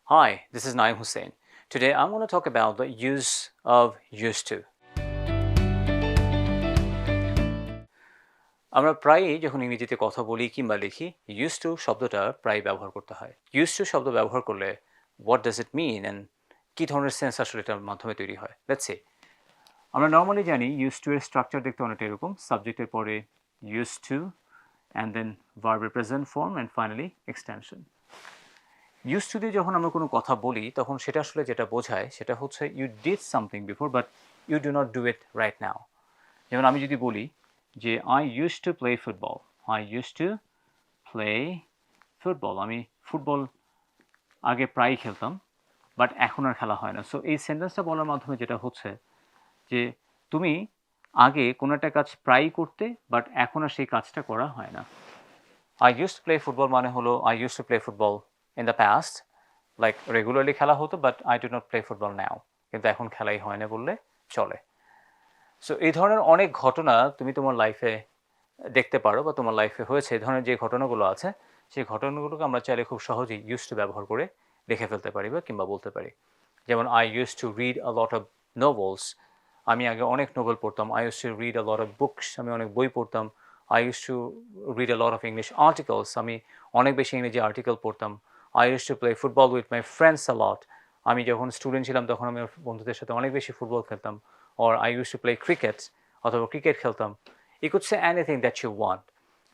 Hi, this is Naeem Hussain. Today I'm going to talk about the use of used to. আমরা প্রায়ই যখন ইংরেজিতে কথা বলি কিংবা লিখি used to শব্দটা প্রায় ব্যবহার করতে হয়। used to শব্দ ব্যবহার করলে what does it mean and কি ধরনের সেন্স আসলে এটার মাধ্যমে তৈরি হয়? Let's see. আমরা নর্মালি জানি used to এর স্ট্রাকচার দেখতে অনেকটা এরকম, সাবজেক্টের পরে used to and then verb present form and finally extension. used to দিয়ে যখন আমরা কোনো কথা বলি তখন সেটা আসলে যেটা বোঝায় সেটা হচ্ছে you did something before but you do not do it right now. যেমন আমি যদি বলি যে I used to play football. I used to play football. আমি ফুটবল আগে প্রায় খেলতাম বাট এখন আর খেলা হয় না। সো এই সেন্টেন্সটা বলার মাধ্যমে যেটা হচ্ছে যে তুমি আগে কোনো একটা কাজ প্রায় করতে বাট এখন আর সেই কাজটা করা হয় না। I used to play football মানে হলো I used to play football in the past, like regularly খেলা হতো but I do not play football now. কিন্তু এখন খেলাই হয় না বললে চলে। সো এই ধরনের অনেক ঘটনা তুমি তোমার লাইফে দেখতে পারো বা তোমার লাইফে হয়েছে। এই ধরনের যে ঘটনাগুলো আছে সেই ঘটনাগুলোকে আমরা চাইলে খুব সহজেই used to ব্যবহার করে লিখে ফেলতে পারি বা কিংবা বলতে পারি। যেমন I used to read a lot of novels. আমি আগে অনেক নোবেল পড়তাম। I used to read a lot of books. আমি অনেক বই পড়তাম। I used to read a lot of English articles. আমি অনেক বেশি ইংরেজি আর্টিকেল পড়তাম। I used to play football with my friends a lot. আমি যখন স্টুডেন্ট ছিলাম তখন আমি বন্ধুদের সাথে অনেক বেশি ফুটবল খেলতাম। Or I used to play cricket অথবা ক্রিকেট খেলতাম। You could say anything that you want.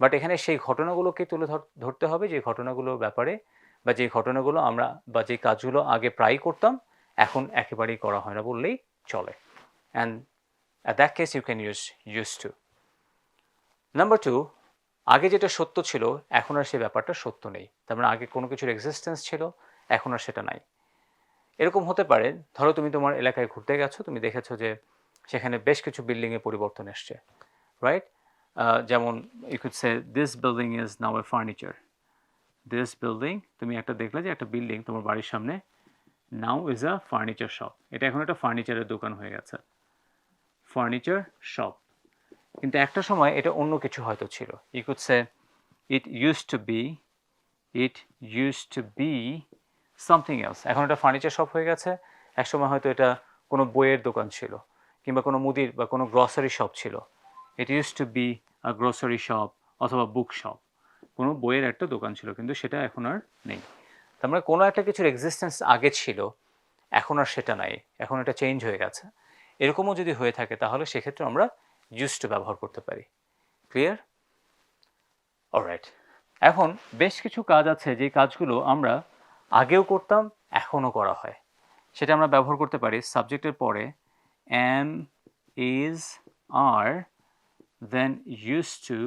But এখানে সেই ঘটনাগুলোকে তুলে ধরতে হবে যে ঘটনাগুলোর ব্যাপারে বা যে ঘটনাগুলো আমরা বা যে কাজগুলো আগে প্রায় করতাম এখন একেবারেই করা হয় না বললেই চলে। And at that case you can use used to. Number 2, আগে যেটা সত্য ছিল এখন আর সেই ব্যাপারটা সত্য নেই। তার মানে আগে কোনো কিছুর এক্সিস্টেন্স ছিল এখন আর সেটা নাই। এরকম হতে পারে ধরো তুমি তোমার এলাকায় ঘুরতে গেছো, তুমি দেখেছো যে সেখানে বেশ কিছু বিল্ডিংয়ে পরিবর্তন এসছে, রাইট? যেমন you could say this building is now a furniture. This building, তুমি একটা দেখলে যে একটা বিল্ডিং তোমার বাড়ির সামনে now is a furniture shop. এটা এখন একটা ফার্নিচারের দোকান হয়ে গেছে, ফার্নিচার শপ। কিন্তু একটা সময় এটা অন্য কিছু হয়তো ছিল। You could say it used to be something else. এখন এটা ফার্নিচার শপ হয়ে গেছে। একসময় হয়তো এটা কোনো বইয়ের দোকান ছিল কিংবা কোনো মুদির বা কোনো গ্রসারি শপ ছিল। It use to be a grocery shop অথবা বুক শপ। কোনো বইয়ের একটা দোকান ছিল কিন্তু সেটা এখন আর নেই। তার মানে কোনো একটা কিছুর এক্সিস্টেন্স আগে ছিল এখন আর সেটা নাই, এখন এটা চেঞ্জ হয়ে গেছে। এরকমও যদি হয়ে থাকে তাহলে সেক্ষেত্রে আমরা used to ব্যবহার করতে পারি। ক্লিয়ার? অলরাইট, এখন বেশ কিছু কাজ আছে যে কাজগুলো আমরা আগেও করতাম এখনও করা হয়। সেটা আমরা ব্যবহার করতে পারি সাবজেক্টের পরে am, is, are, then used to,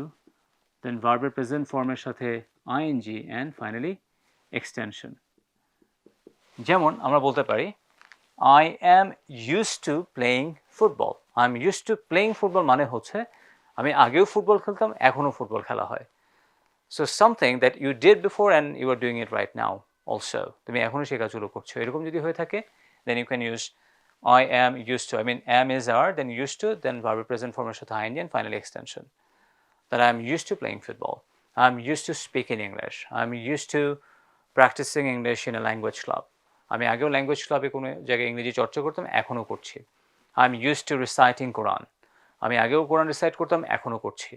then ভার্বের প্রেজেন্ট ফর্মের সাথে ing and finally extension. যেমন আমরা বলতে পারি I am used to playing football. I am used to playing football মানে হচ্ছে আমি আগেও ফুটবল খেলতাম এখনও ফুটবল খেলা হয়। So something that you did before and you are doing it right now also. তুমি এখনও সেই কাজগুলো করছো। এরকম যদি হয়ে থাকে then you can use I am used to. I mean am is are, then used to, then verb present form এর সাথে ing and finally extension. That I am used to playing football. I am used to speaking English. I am used to practicing English in a language club. আমি আগেও language ক্লাবে কোনো জায়গায় ইংরেজি চর্চা করতাম এখনও করছি। I am used to reciting Quran. আমি আগেও কোরআন রিসাইট করতাম এখনও করছি।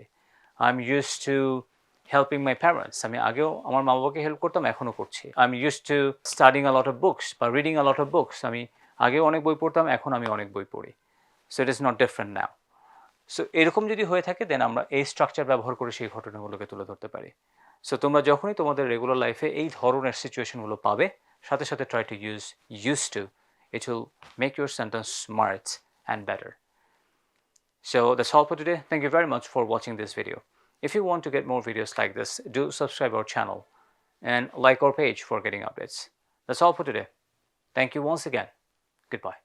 I am used to helping my parents. আমি আগেও আমার মা বাবাকে হেল্প করতাম এখনও করছি। I am used to studying a lot of books বা reading a lot of books. আমি আগেও অনেক বই পড়তাম এখন আমি অনেক বই পড়ি। So it is not different now. So এরকম যদি হয়ে থাকে দেন আমরা এই স্ট্রাকচার ব্যবহার করে সেই ঘটনাগুলোকে তুলে ধরতে পারি। সো তোমরা যখনই তোমাদের রেগুলার লাইফে এই ধরনের সিচুয়েশনগুলো পাবে সাথে সাথে try to use used to. It will make your sentence smart and better. So that's all for today. Thank you very much for watching this video. If you want to get more videos like this, do subscribe our channel and like our page for getting updates. That's all for today. Thank you once again. Goodbye.